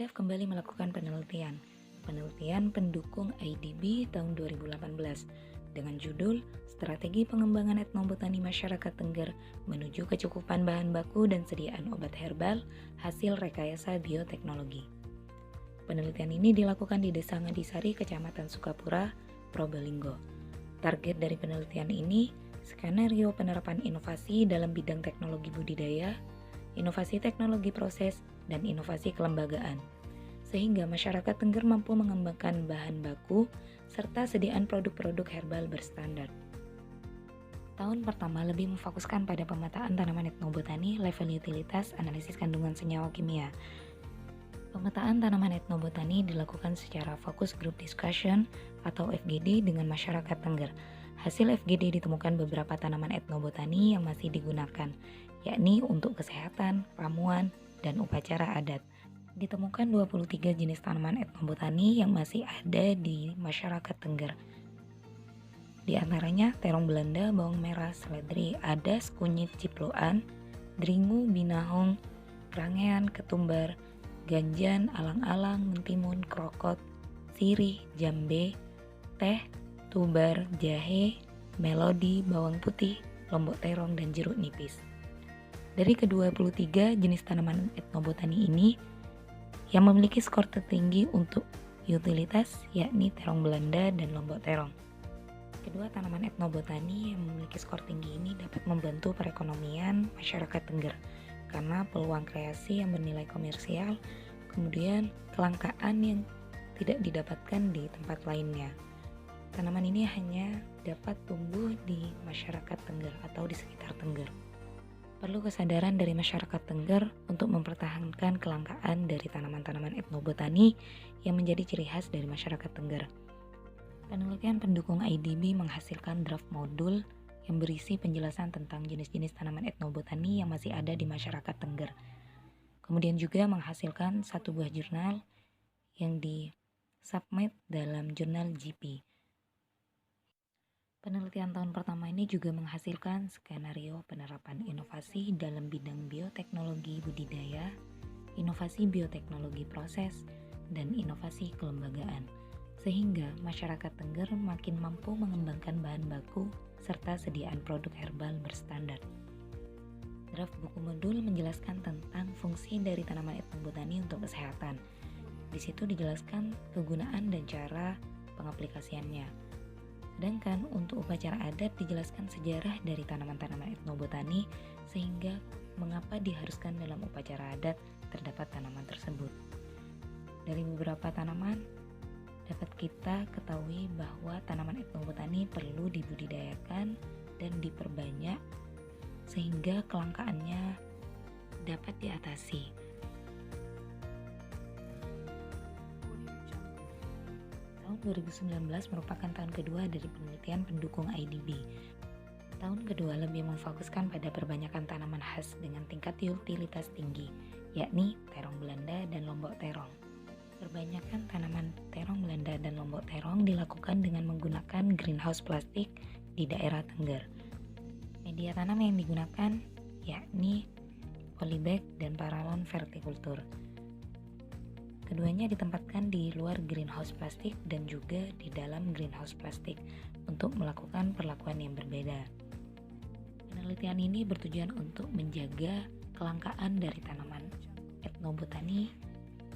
Kadaf kembali melakukan penelitian pendukung IDB tahun 2018 dengan judul Strategi Pengembangan Etnobotani Masyarakat Tengger Menuju Kecukupan Bahan Baku dan Sediaan Obat Herbal Hasil Rekayasa Bioteknologi. Penelitian ini dilakukan di Desa Ngadisari, Kecamatan Sukapura, Probolinggo. Target dari penelitian ini, skenario penerapan inovasi dalam bidang teknologi budidaya, inovasi teknologi proses, dan inovasi kelembagaan, sehingga masyarakat Tengger mampu mengembangkan bahan baku serta sediaan produk-produk herbal berstandar. Tahun pertama lebih memfokuskan pada pemetaan tanaman etnobotani, level utilitas, analisis kandungan senyawa kimia. Pemetaan tanaman etnobotani dilakukan secara fokus group discussion atau FGD dengan masyarakat Tengger. Hasil FGD ditemukan beberapa tanaman etnobotani yang masih digunakan, yakni untuk kesehatan, ramuan, dan upacara adat. Ditemukan 23 jenis tanaman etnobotani yang masih ada di masyarakat Tengger. Di antaranya terong Belanda, bawang merah, seledri, adas, kunyit, ciploan, dringu, binahong, rangean, ketumbar, ganjan, alang-alang, mentimun, krokot, sirih, jambe, teh, tubar, jahe, melodi, bawang putih, lombok terong, dan jeruk nipis. Dari ke-23 jenis tanaman etnobotani ini, yang memiliki skor tertinggi untuk utilitas yakni terong Belanda dan lombok terong. Kedua tanaman etnobotani yang memiliki skor tinggi ini dapat membantu perekonomian masyarakat Tengger karena peluang kreasi yang bernilai komersial, kemudian kelangkaan yang tidak didapatkan di tempat lainnya. Tanaman ini hanya dapat tumbuh di masyarakat Tengger atau di sekitar Tengger. Perlu kesadaran dari masyarakat Tengger untuk mempertahankan kelangkaan dari tanaman-tanaman etnobotani yang menjadi ciri khas dari masyarakat Tengger. Penelitian pendukung IDB menghasilkan draft modul yang berisi penjelasan tentang jenis-jenis tanaman etnobotani yang masih ada di masyarakat Tengger. Kemudian juga menghasilkan satu buah jurnal yang disubmit dalam jurnal GP. Penelitian tahun pertama ini juga menghasilkan skenario penerapan inovasi dalam bidang bioteknologi budidaya, inovasi bioteknologi proses, dan inovasi kelembagaan, sehingga masyarakat Tengger makin mampu mengembangkan bahan baku serta sediaan produk herbal berstandar. Draft buku modul menjelaskan tentang fungsi dari tanaman etnobotani untuk kesehatan. Di situ dijelaskan kegunaan dan cara pengaplikasiannya. Sedangkan untuk upacara adat dijelaskan sejarah dari tanaman-tanaman etnobotani sehingga mengapa diharuskan dalam upacara adat terdapat tanaman tersebut. Dari beberapa tanaman dapat kita ketahui bahwa tanaman etnobotani perlu dibudidayakan dan diperbanyak sehingga kelangkaannya dapat diatasi. Tahun 2019 merupakan tahun kedua dari penelitian pendukung IDB. Tahun kedua lebih memfokuskan pada perbanyakan tanaman khas dengan tingkat utilitas tinggi, yakni terong Belanda dan lombok terong. Perbanyakan tanaman terong Belanda dan lombok terong dilakukan dengan menggunakan greenhouse plastik di daerah Tengger. Media tanam yang digunakan yakni polybag dan paralon vertikultur. Keduanya ditempatkan di luar greenhouse plastik dan juga di dalam greenhouse plastik untuk melakukan perlakuan yang berbeda. Penelitian ini bertujuan untuk menjaga kelangkaan dari tanaman etnobotani,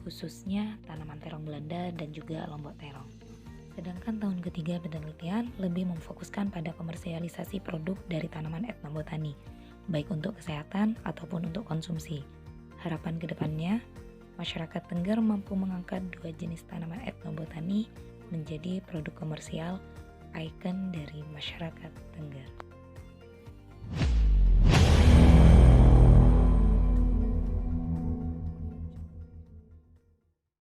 khususnya tanaman terong Belanda dan juga lombok terong. Sedangkan tahun ketiga penelitian lebih memfokuskan pada komersialisasi produk dari tanaman etnobotani, baik untuk kesehatan ataupun untuk konsumsi. Harapan kedepannya, masyarakat Tengger mampu mengangkat dua jenis tanaman etnobotani menjadi produk komersial ikon dari masyarakat Tengger.